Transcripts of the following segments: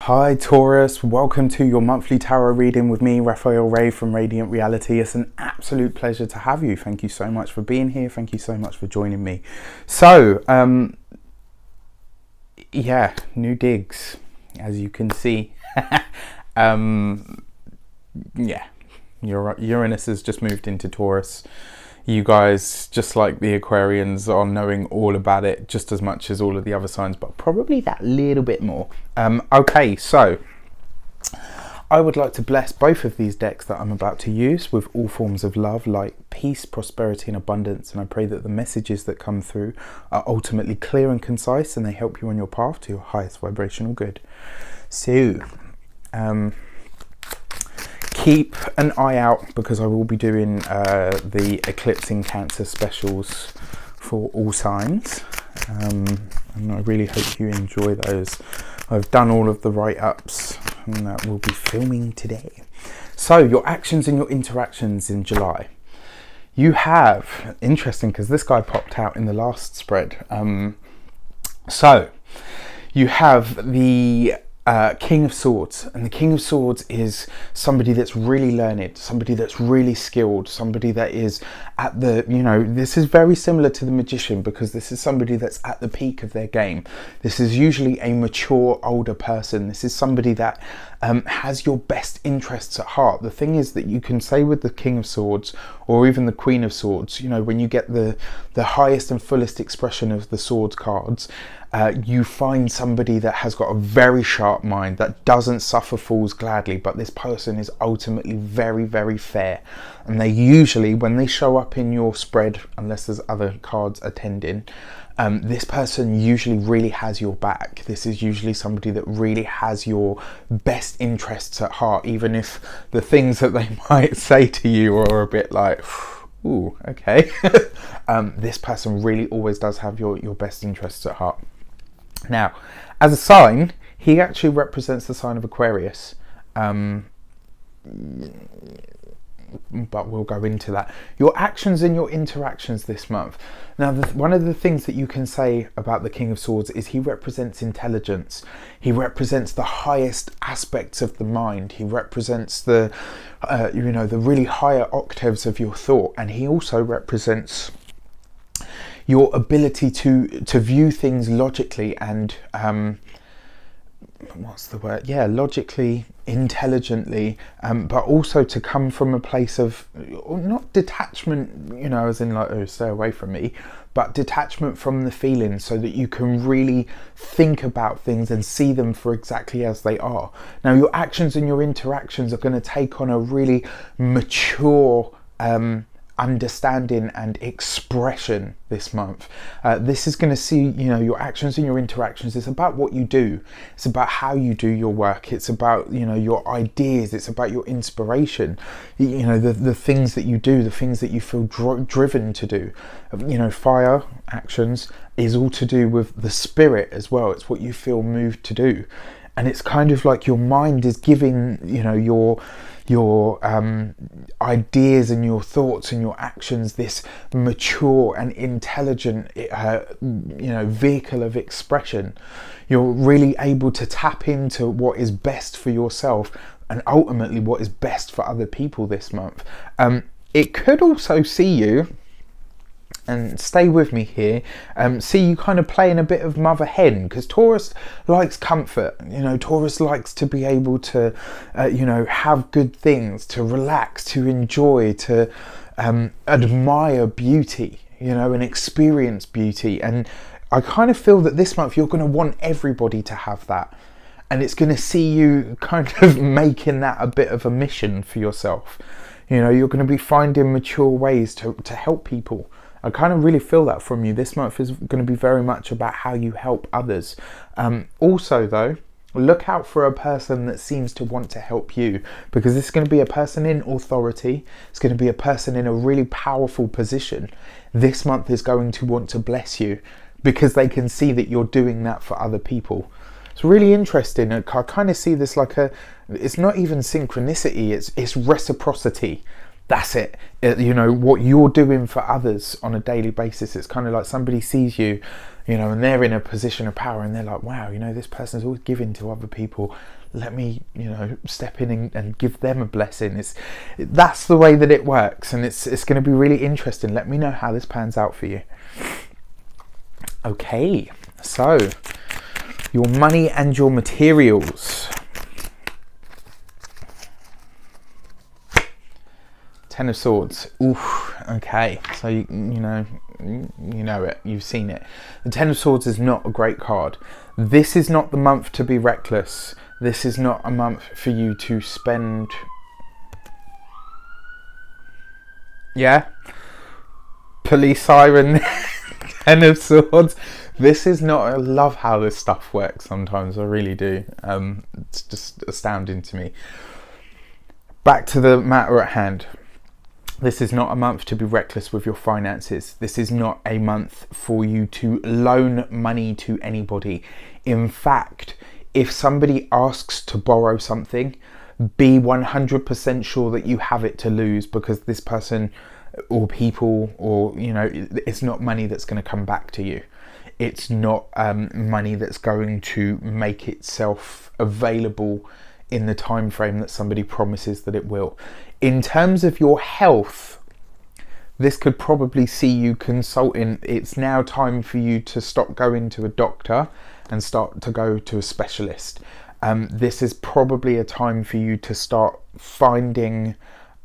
Hi Taurus, welcome to your monthly tarot reading with me, Raphael Ray from Reydiant Reality. It's an absolute pleasure to have you. Thank you so much for being here. Thank you so much for joining me. So, yeah, new digs, as you can see. Yeah, Uranus has just moved into Taurus. You guys, just like the Aquarians, are knowing all about it just as much as all of the other signs, but probably that little bit more. Okay, so I would like to bless both of these decks that I'm about to use with all forms of love, like peace, prosperity and abundance, and I pray that the messages that come through are ultimately clear and concise and they help you on your path to your highest vibrational good. So, keep an eye out because I will be doing the Eclipse in Cancer specials for all signs, and I really hope you enjoy those. I've done all of the write-ups and that we'll be filming today. So your actions and your interactions in July. You have, interesting because this guy popped out in the last spread. So you have the King of Swords, and the King of Swords is somebody that's really learned, somebody that's really skilled, somebody that is at the, you know, this is very similar to the Magician because this is somebody that's at the peak of their game. This is usually a mature, older person. This is somebody that has your best interests at heart. The thing is that you can say with the King of Swords or even the Queen of Swords, you know, when you get the highest and fullest expression of the Swords cards, you find somebody that has got a very sharp mind, that doesn't suffer fools gladly, but this person is ultimately very, very fair. And they usually, when they show up in your spread, unless there's other cards attending, this person usually really has your back. This is usually somebody that really has your best interests at heart, even if the things that they might say to you are a bit like, ooh, okay. This person really always does have your best interests at heart. Now, as a sign, he actually represents the sign of Aquarius. But we'll go into that. Your actions and your interactions this month. Now, one of the things that you can say about the King of Swords is he represents intelligence. He represents the highest aspects of the mind. He represents the, you know, the really higher octaves of your thought. And he also represents your ability to view things logically and what's the word? Yeah, logically, intelligently, but also to come from a place of not detachment, you know, as in like, oh, stay away from me, but detachment from the feelings so that you can really think about things and see them for exactly as they are. Now, your actions and your interactions are going to take on a really mature understanding and expression this month. This is going to see, you know, your actions and your interactions. It's about what you do. It's about how you do your work. It's about, you know, your ideas. It's about your inspiration. You know, the things that you do, the things that you feel driven to do. You know, fire actions is all to do with the spirit as well. It's what you feel moved to do. And it's kind of like your mind is giving, you know, your ideas and your thoughts and your actions this mature and intelligent you know, vehicle of expression. You're really able to tap into what is best for yourself and ultimately what is best for other people this month. It could also see you, and stay with me here, see you kind of playing a bit of mother hen, because Taurus likes comfort. You know, Taurus likes to be able to, you know, have good things, to relax, to enjoy, to admire beauty, you know, and experience beauty. And I kind of feel that this month you're going to want everybody to have that. And it's going to see you kind of making that a bit of a mission for yourself. You know, you're going to be finding mature ways to help people. I kind of really feel that from you. This month is going to be very much about how you help others. Also though, look out for a person that seems to want to help you, because this is going to be a person in authority. It's going to be a person in a really powerful position. This month is going to want to bless you because they can see that you're doing that for other people. It's really interesting. I kind of see this like it's not even synchronicity, it's reciprocity. That's it. You know, what you're doing for others on a daily basis. It's kind of like somebody sees you, you know, and they're in a position of power, and they're like, wow, you know, this person's always giving to other people. Let me, you know, step in and give them a blessing. That's the way that it works, and it's going to be really interesting. Let me know how this pans out for you. Okay, so your money and your materials. Ten of Swords. Oof. Okay, so you know it. You've seen it. The Ten of Swords is not a great card. This is not the month to be reckless. This is not a month for you to spend. Yeah. Police siren. Ten of Swords. This is not. I love how this stuff works sometimes. I really do. It's just astounding to me. Back to the matter at hand. This is not a month to be reckless with your finances. This is not a month for you to loan money to anybody. In fact, if somebody asks to borrow something, be 100% sure that you have it to lose, because this person or people, or, you know, it's not money that's going to come back to you. It's not money that's going to make itself available in the time frame that somebody promises that it will. In terms of your health, this could probably see you consulting. It's now time for you to stop going to a doctor and start to go to a specialist. This is probably a time for you to start finding,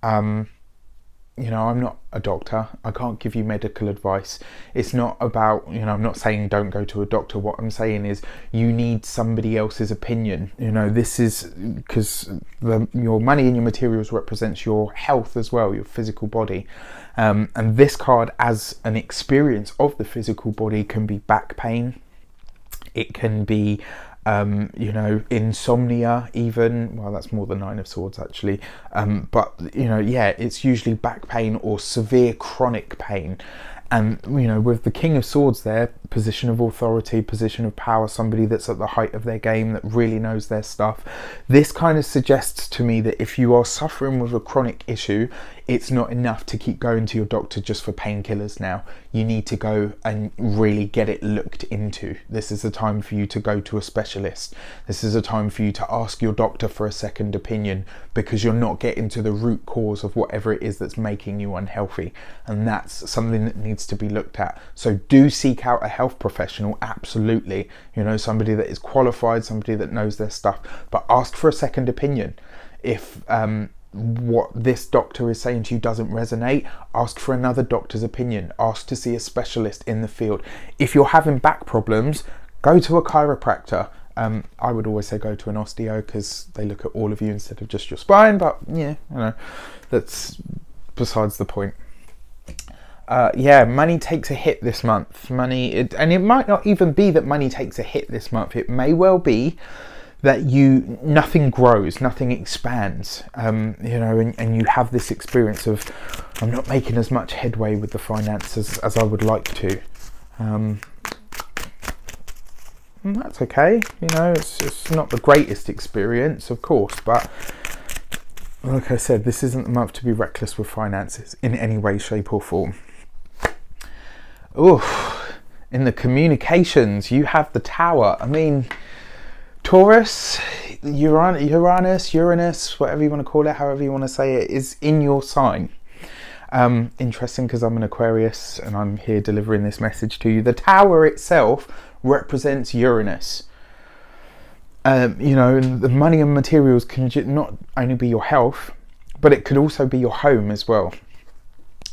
you know, I'm not a doctor. I can't give you medical advice. It's not about, you know, I'm not saying don't go to a doctor. What I'm saying is you need somebody else's opinion. You know, this is because your money and your materials represents your health as well, your physical body. And this card, as an experience of the physical body, can be back pain. It can be you know, insomnia even. Well, that's more the Nine of Swords actually, but you know, yeah, it's usually back pain or severe chronic pain. And you know, with the King of Swords there, position of authority, position of power, somebody that's at the height of their game, that really knows their stuff. This kind of suggests to me that if you are suffering with a chronic issue, it's not enough to keep going to your doctor just for painkillers now. You need to go and really get it looked into. This is the time for you to go to a specialist. This is a time for you to ask your doctor for a second opinion, because you're not getting to the root cause of whatever it is that's making you unhealthy. And that's something that needs to be looked at. So do seek out a health professional, absolutely. You know, somebody that is qualified, somebody that knows their stuff, but ask for a second opinion. If what this doctor is saying to you doesn't resonate, ask for another doctor's opinion. Ask to see a specialist in the field. If you're having back problems, go to a chiropractor. I would always say go to an osteo, because they look at all of you instead of just your spine, but yeah, you know, that's besides the point. Yeah, money takes a hit this month. And it might not even be that money takes a hit this month. It may well be that nothing grows, nothing expands, you know, and you have this experience of, I'm not making as much headway with the finances as I would like to. And that's okay, you know, it's not the greatest experience, of course, but like I said, this isn't the month to be reckless with finances in any way, shape or form. Oh, in the communications, you have the Tower. I mean, Taurus, Uranus, whatever you want to call it, however you want to say it, is in your sign. Interesting, because I'm an Aquarius and I'm here delivering this message to you. The Tower itself represents Uranus. You know, and the money and materials can not only be your health, but it could also be your home as well.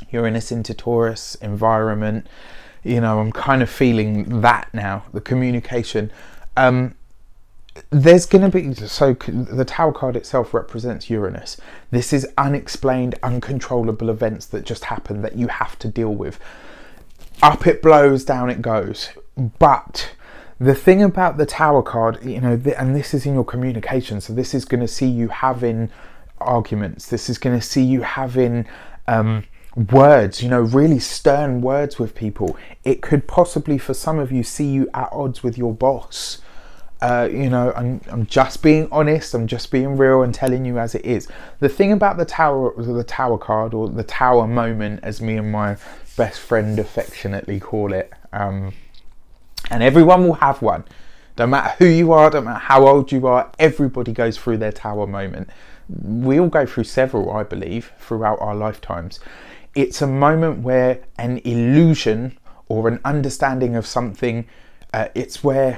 Uranus into Taurus, environment, you know, I'm kind of feeling that now, the communication. There's going to be, so the Tower card itself represents Uranus. This is unexplained, uncontrollable events that just happen that you have to deal with. Up it blows, down it goes. But the thing about the Tower card, you know, and this is in your communication, so this is going to see you having arguments. This is going to see you having words, you know, really stern words with people. It could possibly, for some of you, see you at odds with your boss. You know, I'm just being honest, I'm just being real and telling you as it is. The thing about the Tower card, or the Tower moment, as me and my best friend affectionately call it, And everyone will have one. Don't matter who you are, don't matter how old you are, everybody goes through their tower moment. We all go through several, I believe, throughout our lifetimes. It's a moment where an illusion or an understanding of something, it's where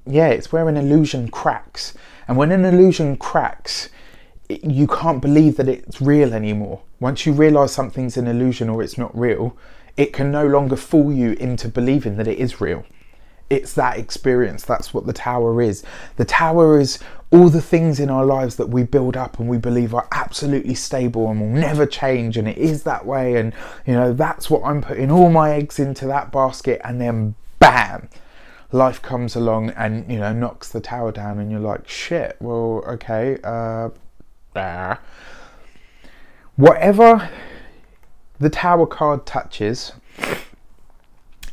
an illusion cracks. And when an illusion cracks, you can't believe that it's real anymore. Once you realise something's an illusion or it's not real, it can no longer fool you into believing that it is real. It's that experience. That's what the tower is. The tower is all the things in our lives that we build up and we believe are absolutely stable and will never change, and it is that way, and you know, that's what I'm putting all my eggs into that basket, and then bam, life comes along and, you know, knocks the tower down, and you're like, shit, well, okay, whatever the tower card touches,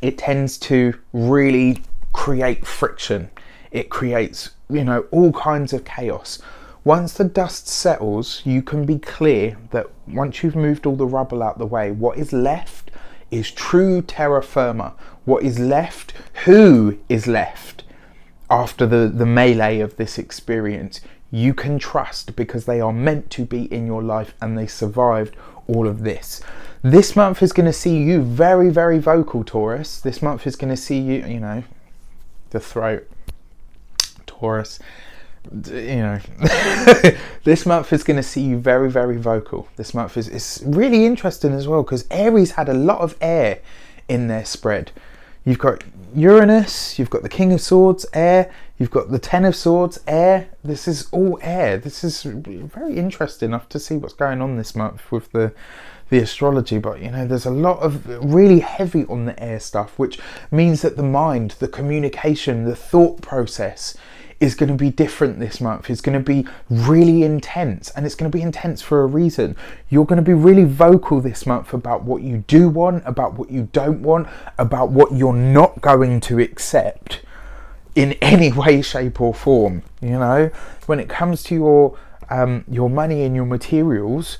it tends to really create friction. It creates, you know, all kinds of chaos. Once the dust settles, you can be clear that once you've moved all the rubble out the way, what is left is true terra firma. What is left, who is left after the melee of this experience, you can trust, because they are meant to be in your life and they survived all of this. This month is going to see you very, very vocal, Taurus. This month is going to see you, you know, the throat, Taurus, you know. This month is going to see you very, very vocal. This month is really interesting as well, because Aries had a lot of air in their spread. You've got Uranus, you've got the King of Swords, air, you've got the Ten of Swords, air. This is all air. This is very interesting enough to see what's going on this month with the astrology, but you know, there's a lot of really heavy on the air stuff, which means that the mind, the communication, the thought process is going to be different this month. It's going to be really intense, and it's going to be intense for a reason. You're going to be really vocal this month about what you do want, about what you don't want, about what you're not going to accept in any way, shape or form. You know, when it comes to your money and your materials,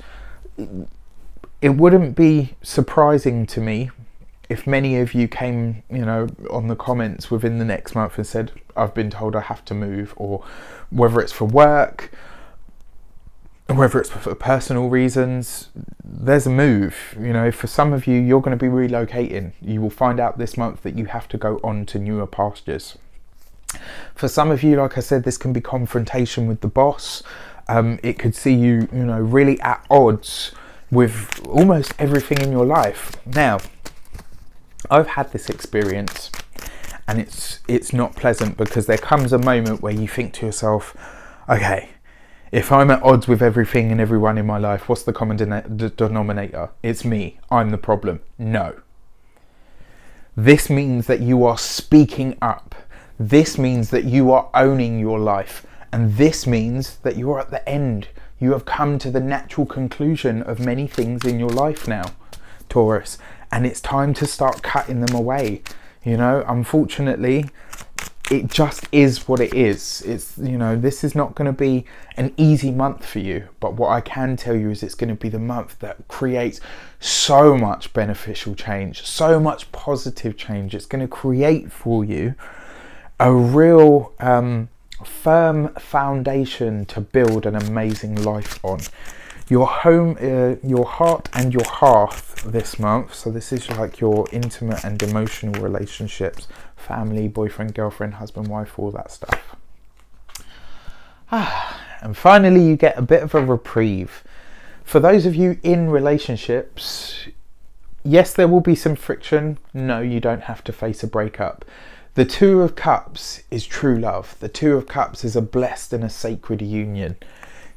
it wouldn't be surprising to me if many of you came, you know, on the comments within the next month and said, I've been told I have to move, or whether it's for work, or whether it's for personal reasons, there's a move. You know, for some of you, you're going to be relocating. You will find out this month that you have to go on to newer pastures. For some of you, like I said, this can be confrontation with the boss. It could see you, you know, really at odds with almost everything in your life. Now, I've had this experience, and it's not pleasant, because there comes a moment where you think to yourself, okay, if I'm at odds with everything and everyone in my life, what's the common denominator? It's me. I'm the problem. No. This means that you are speaking up. This means that you are owning your life. And this means that you are at the end. You have come to the natural conclusion of many things in your life now, Taurus. And it's time to start cutting them away. You know, unfortunately, it just is what it is. It's, you know, this is not going to be an easy month for you. But what I can tell you is it's going to be the month that creates so much beneficial change, so much positive change. It's going to create for you a real firm foundation to build an amazing life on. Your home, your heart and your hearth this month, so this is like your intimate and emotional relationships, family, boyfriend, girlfriend, husband, wife, all that stuff. And finally, you get a bit of a reprieve. For those of you in relationships, yes, there will be some friction. No, you don't have to face a breakup. The Two of Cups is true love. The Two of Cups is a blessed and a sacred union.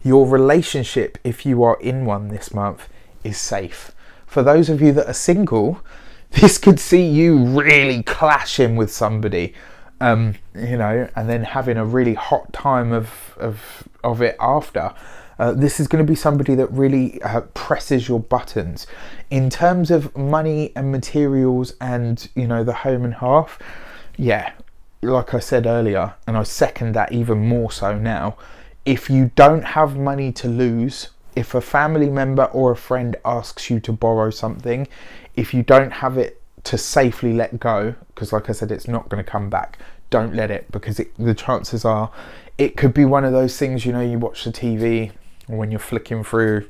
Your relationship, if you are in one this month, is safe. For those of you that are single, this could see you really clashing with somebody, you know, and then having a really hot time of it after. This is going to be somebody that really presses your buttons. In terms of money and materials and, you know, the home and hearth, yeah, like I said earlier, and I second that even more so now, if you don't have money to lose, if a family member or a friend asks you to borrow something, if you don't have it to safely let go, because like I said, it's not going to come back. Don't let it, because the chances are it could be one of those things, you know, you watch the TV when you're flicking through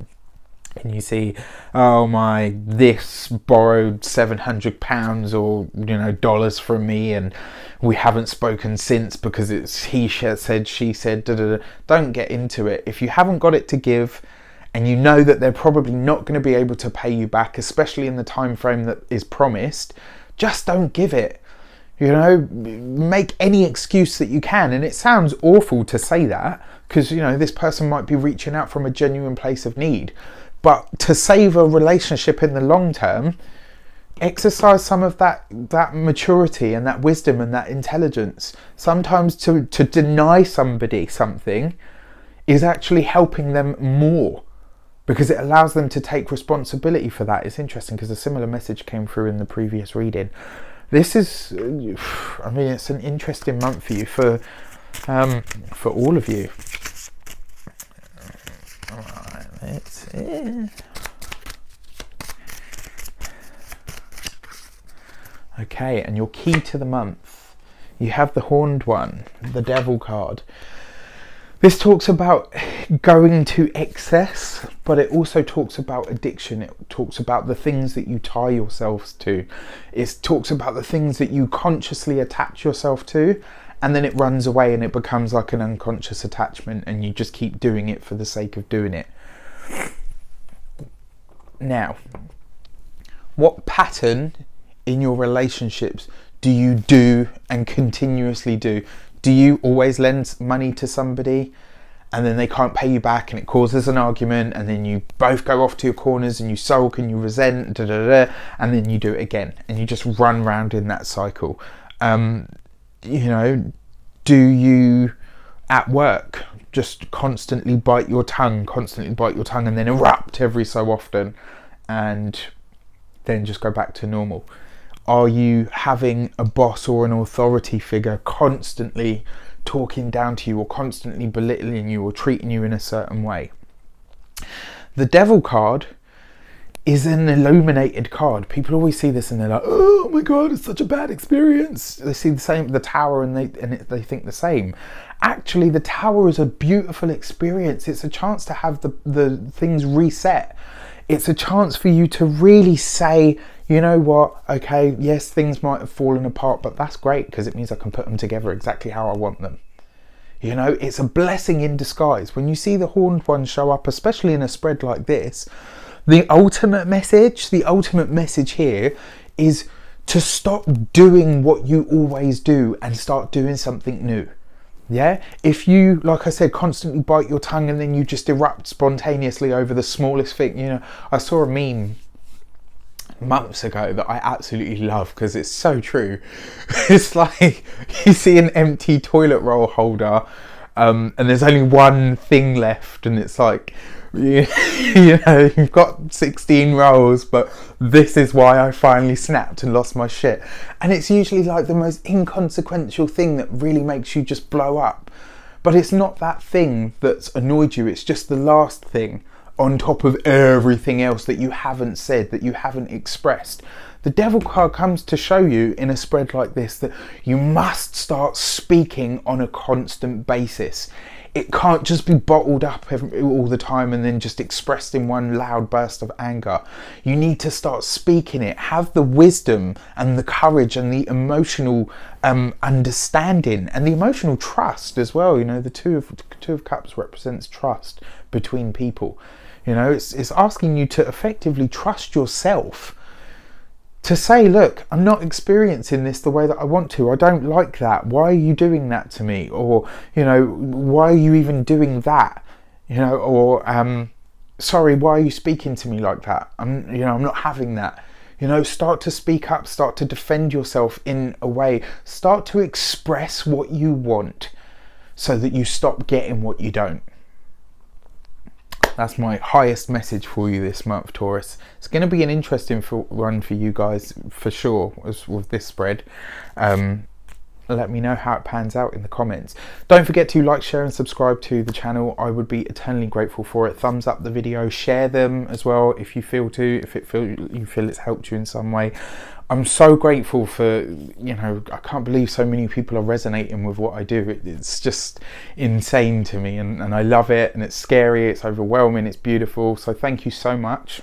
and you see, oh my, this borrowed £700 or, you know, dollars from me, and we haven't spoken since because it's he said, she said, da, da, da. Don't get into it. If you haven't got it to give, and you know that they're probably not going to be able to pay you back, especially in the time frame that is promised, just don't give it. You know, make any excuse that you can. And it sounds awful to say that, because, you know, this person might be reaching out from a genuine place of need. But to save a relationship in the long term, exercise some of that maturity and that wisdom and that intelligence. Sometimes to deny somebody something is actually helping them more, because it allows them to take responsibility for that. It's interesting because a similar message came through in the previous reading. This is, I mean, it's an interesting month for you, for all of you. All right, let's see. Okay, and your key to the month, you have the Horned One, the Devil card. This talks about going to excess, but it also talks about addiction. It talks about the things that you tie yourselves to. It talks about the things that you consciously attach yourself to, and then it runs away and it becomes like an unconscious attachment, and you just keep doing it for the sake of doing it. Now, what pattern in your relationships do you do and continuously do? Do you always lend money to somebody and then they can't pay you back and it causes an argument, and then you both go off to your corners and you sulk and you resent, da, da, da, and then you do it again and you just run round in that cycle? You know, do you at work just constantly bite your tongue and then erupt every so often and then just go back to normal? Are you having a boss or an authority figure constantly talking down to you, or constantly belittling you, or treating you in a certain way? The Devil card is an illuminated card. People always see this and they're like, oh my God, it's such a bad experience. They see the Tower and they think the same. Actually, the Tower is a beautiful experience. It's a chance to have the things reset. It's a chance for you to really say, you know what, okay, yes, things might have fallen apart, but that's great, because it means I can put them together exactly how I want them. You know, it's a blessing in disguise. When you see the Horned One show up, especially in a spread like this, the ultimate message here is to stop doing what you always do and start doing something new. Yeah, if you, like I said, constantly bite your tongue and then you just erupt spontaneously over the smallest thing. You know, I saw a meme months ago that I absolutely love because it's so true. It's like you see an empty toilet roll holder and there's only one thing left, and it's like, you know, you've got 16 rolls, but this is why I finally snapped and lost my shit. And it's usually like the most inconsequential thing that really makes you just blow up. But it's not that thing that's annoyed you, it's just the last thing on top of everything else that you haven't said, that you haven't expressed. The Devil card comes to show you in a spread like this that you must start speaking on a constant basis. It can't just be bottled up all the time and then just expressed in one loud burst of anger. You need to start speaking it. Have the wisdom and the courage and the emotional understanding and the emotional trust as well. You know, the Two of Cups represents trust between people. You know, it's asking you to effectively trust yourself, to say, look, I'm not experiencing this the way that I want to. I don't like that. Why are you doing that to me? Or, you know, why are you even doing that? You know, or, sorry, why are you speaking to me like that? I'm not having that. You know, start to speak up, start to defend yourself in a way, start to express what you want so that you stop getting what you don't. That's my highest message for you this month, Taurus. It's going to be an interesting one for you guys, for sure, as with this spread. let me know how it pans out in the comments. Don't forget to like, share and subscribe to the channel. I would be eternally grateful for it. Thumbs up the video, share them as well if you feel to, if you feel it's helped you in some way. I'm so grateful for, you know, I can't believe so many people are resonating with what I do. It's just insane to me, and I love it, and it's scary, it's overwhelming, it's beautiful. So thank you so much.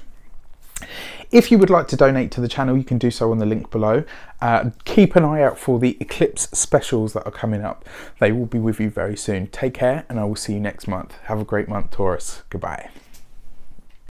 If you would like to donate to the channel, you can do so on the link below. Keep an eye out for the Eclipse specials that are coming up. They will be with you very soon. Take care, and I will see you next month. Have a great month, Taurus. Goodbye.